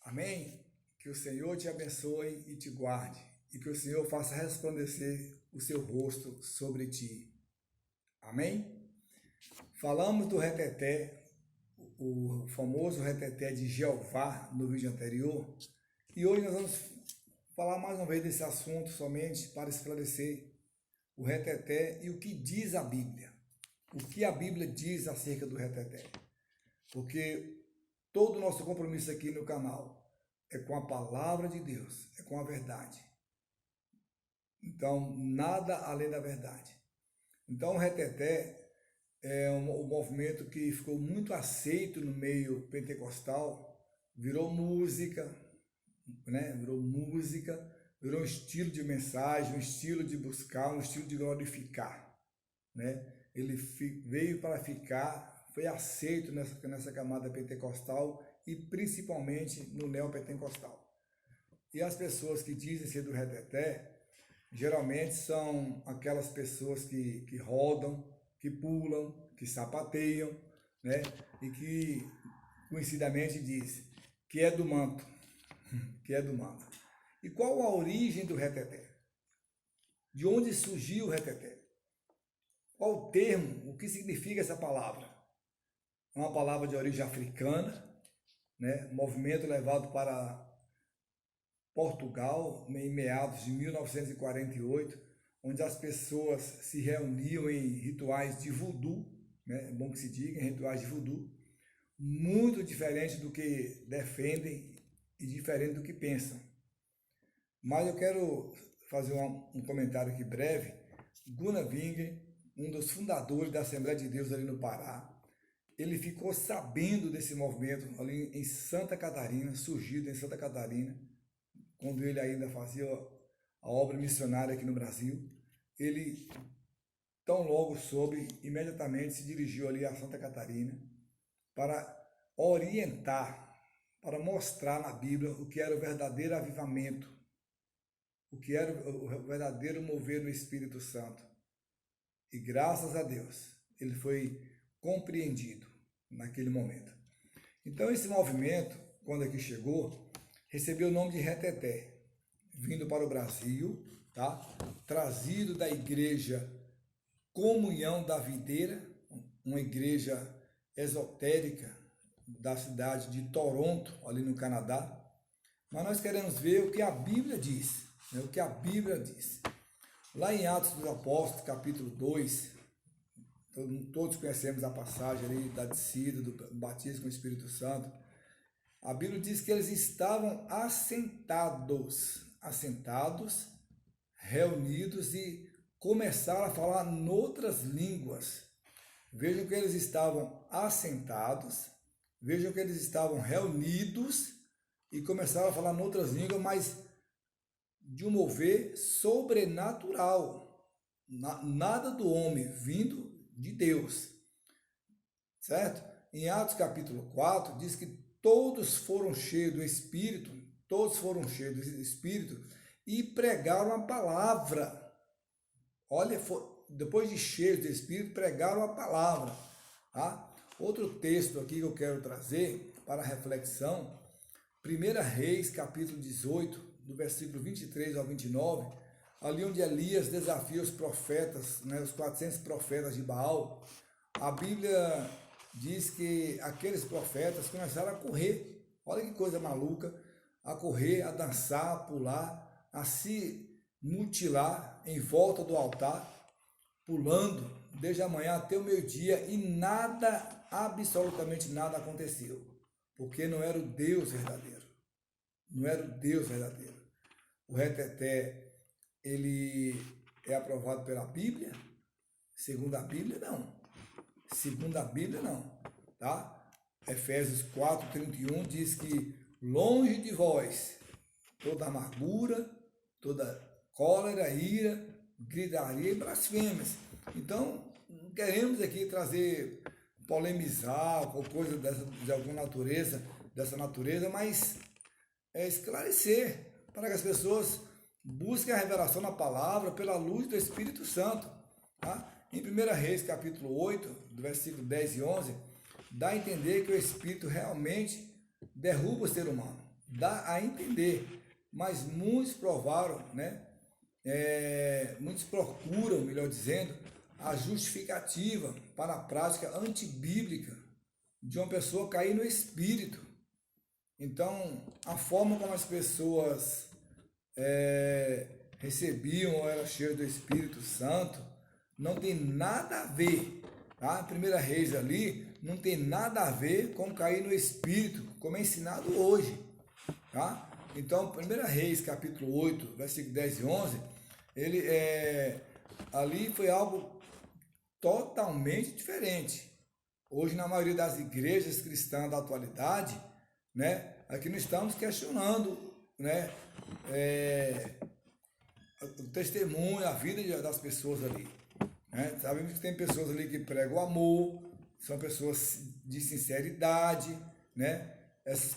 Amém? Que o Senhor te abençoe e te guarde, e que o Senhor faça resplandecer o seu rosto sobre ti. Amém? Falamos do reteté, o famoso reteté de Jeová no vídeo anterior, e hoje nós vamos falar mais uma vez desse assunto somente para esclarecer o reteté e o que diz a Bíblia. O que a Bíblia diz acerca do reteté. Porque todo o nosso compromisso aqui no canal é com a palavra de Deus, é com a verdade. Então, nada além da verdade. Então, o reteté é um movimento que ficou muito aceito no meio pentecostal, virou música, né? Virou um estilo de mensagem, um estilo de buscar, um estilo de glorificar, né? Ele veio para ficar, foi aceito nessa camada pentecostal e principalmente no neopentecostal. E as pessoas que dizem ser do reteté, geralmente são aquelas pessoas que rodam, que pulam, que sapateiam, né? E que conhecidamente diz que é do manto, que é do manto. E qual a origem do reteté? De onde surgiu o reteté? Qual o termo? O que significa essa palavra? É uma palavra de origem africana, né? Movimento levado para Portugal em meados de 1948, onde as pessoas se reuniam em rituais de voodoo, né? É bom que se diga, em rituais de voodoo, muito diferente do que defendem e diferente do que pensam. Mas eu quero fazer um comentário aqui breve. Gunnar Wingren, um dos fundadores da Assembleia de Deus ali no Pará, ele ficou sabendo desse movimento ali em Santa Catarina, surgido em Santa Catarina, quando ele ainda fazia a obra missionária aqui no Brasil. Ele, tão logo soube, imediatamente se dirigiu ali a Santa Catarina para orientar, para mostrar na Bíblia o que era o verdadeiro avivamento, o que era o verdadeiro mover do Espírito Santo. E graças a Deus, ele foi compreendido naquele momento. Então esse movimento, quando aqui chegou, recebeu o nome de reteté, vindo para o Brasil, tá? Trazido da igreja Comunhão da Videira, uma igreja esotérica da cidade de Toronto, ali no Canadá. Mas nós queremos ver o que a Bíblia diz, né? O que a Bíblia diz. Lá em Atos dos Apóstolos, capítulo 2, todos conhecemos a passagem ali da descida, do batismo com o Espírito Santo. A Bíblia diz que eles estavam assentados, reunidos e começaram a falar noutras línguas. Vejam que eles estavam assentados, vejam que eles estavam reunidos e começaram a falar noutras línguas, mas de um mover sobrenatural, nada do homem, vindo de Deus, certo? Em Atos capítulo 4, diz que todos foram cheios do Espírito, e pregaram a palavra. Olha, depois de cheios do Espírito, pregaram a palavra. Tá? Outro texto aqui que eu quero trazer para reflexão, 1 Reis, capítulo 18, do versículo 23 ao 29, ali onde Elias desafia os profetas, né, os 400 profetas de Baal. A Bíblia diz que aqueles profetas começaram a correr, olha que coisa maluca, a correr, a dançar, a pular, a se mutilar em volta do altar, pulando desde a manhã até o meio-dia e nada, absolutamente nada aconteceu, porque não era o Deus verdadeiro, não era o Deus verdadeiro. O reteté, ele é aprovado pela Bíblia? Segundo a Bíblia, não. Segundo a Bíblia, não, tá? Efésios 4:31 diz que longe de vós toda amargura, toda cólera, ira, gritaria e blasfêmias. Então, não queremos aqui trazer, polemizar ou coisa de alguma natureza, dessa natureza, mas é esclarecer para que as pessoas busquem a revelação na palavra pela luz do Espírito Santo, tá? Em 1 Reis, capítulo 8, do versículo 10 e 11, dá a entender que o Espírito realmente derruba o ser humano. dá a entender, mas muitos provaram, né? Muitos procuram, melhor dizendo, a justificativa para a prática antibíblica de uma pessoa cair no espírito. Então, a forma como as pessoas recebiam ou eram cheias do Espírito Santo não tem nada a ver, tá? A primeira Reis ali não tem nada a ver com cair no Espírito, como é ensinado hoje, tá? Então, 1 Reis, capítulo 8, versículo 10 e 11, ali foi algo totalmente diferente. Hoje, na maioria das igrejas cristãs da atualidade, né, aqui não estamos questionando, né, o testemunho, a vida das pessoas ali. Né? Sabemos que tem pessoas ali que pregam o amor, são pessoas de sinceridade, né? Essas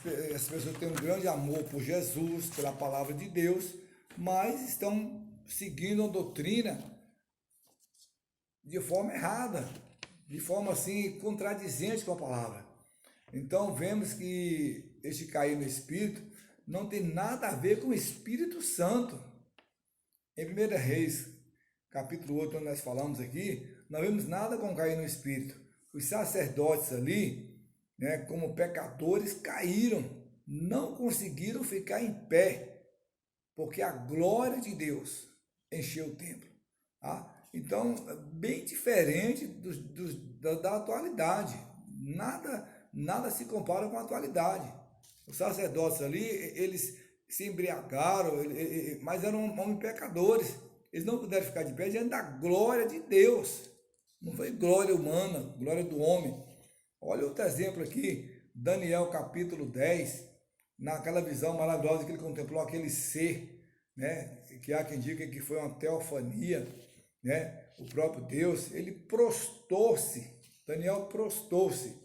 pessoas têm um grande amor por Jesus, pela palavra de Deus, mas estão seguindo a doutrina de forma errada, de forma assim contradizente com a palavra. Então vemos que este cair no Espírito não tem nada a ver com o Espírito Santo. Em 1 Reis, capítulo 8, onde nós falamos aqui, não vemos nada com cair no Espírito. Os sacerdotes ali, né, como pecadores, caíram, não conseguiram ficar em pé, porque a glória de Deus encheu o templo. Tá? Então, bem diferente da atualidade. Nada se compara com a atualidade. Os sacerdotes ali, eles se embriagaram, mas eram homens pecadores. Eles não puderam ficar de pé diante da glória de Deus. Não foi glória humana, glória do homem. Olha outro exemplo aqui, Daniel capítulo 10, naquela visão maravilhosa que ele contemplou aquele ser, né, que há quem diga que foi uma teofania, né, o próprio Deus, ele prostou-se, Daniel prostou-se.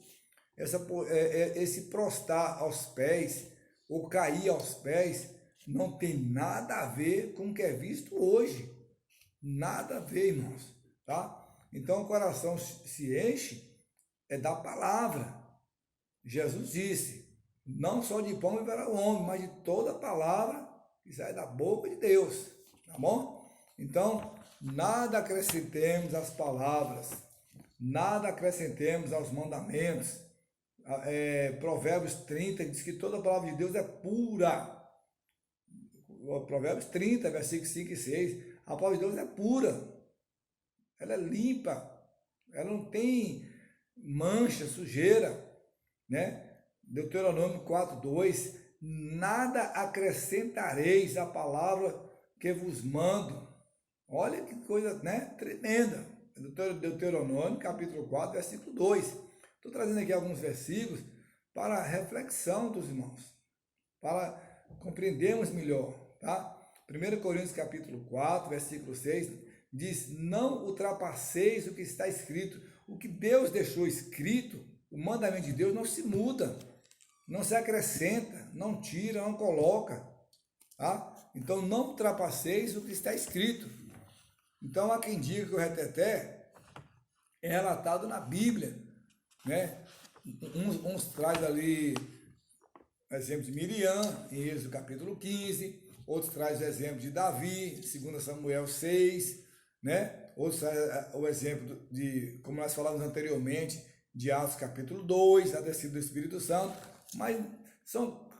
Esse prostrar aos pés, ou cair aos pés, não tem nada a ver com o que é visto hoje. Nada a ver, irmãos, tá? Então o coração se enche da palavra. Jesus disse, não só de pão viverá o homem, mas de toda a palavra que sai da boca de Deus, tá bom? Então, nada acrescentemos às palavras, nada acrescentemos aos mandamentos. Provérbios 30 diz que toda a palavra de Deus é pura. Provérbios 30, versículos 5 e 6, a palavra de Deus é pura, ela é limpa, ela não tem mancha, sujeira, né? Deuteronômio 4, 2, nada acrescentareis à palavra que vos mando. Olha que coisa, né, tremenda. Deuteronômio capítulo 4, versículo 2. Estou trazendo aqui alguns versículos para a reflexão dos irmãos, para compreendermos melhor, tá? 1 Coríntios capítulo 4, versículo 6, diz, não ultrapasseis o que está escrito. O que Deus deixou escrito, o mandamento de Deus não se muda, não se acrescenta, não tira, não coloca, tá? Então não ultrapasseis o que está escrito. Então há quem diga que o reteté é relatado na Bíblia, né? Uns traz ali exemplo de Miriam, em Êxodo capítulo 15, outros traz o exemplo de Davi, 2 Samuel 6, né? Outros traz o exemplo de, como nós falamos anteriormente, de Atos capítulo 2, a descida do Espírito Santo, mas são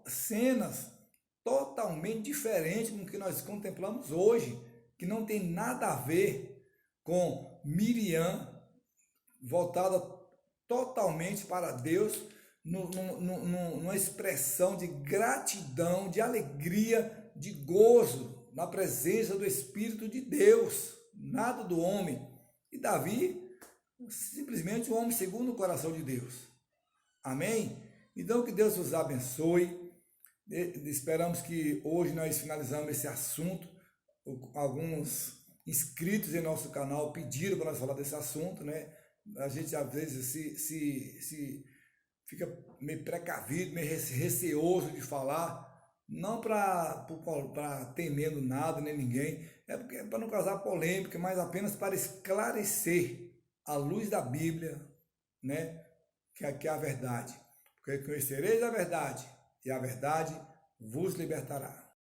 cenas totalmente diferentes com o que nós contemplamos hoje, que não tem nada a ver com Miriam, voltada totalmente para Deus, numa expressão de gratidão, de alegria, de gozo na presença do Espírito de Deus, nada do homem. E Davi, simplesmente um homem segundo o coração de Deus. Amém? Então que Deus os abençoe. Esperamos que hoje nós finalizamos esse assunto. Alguns inscritos em nosso canal pediram para nós falar desse assunto, né? A gente às vezes se fica meio precavido, meio receoso de falar, não para temendo nada nem ninguém, é para não causar polêmica, mas apenas para esclarecer à luz da Bíblia, né, que é a verdade. Porque conhecereis a verdade, e a verdade vos libertará.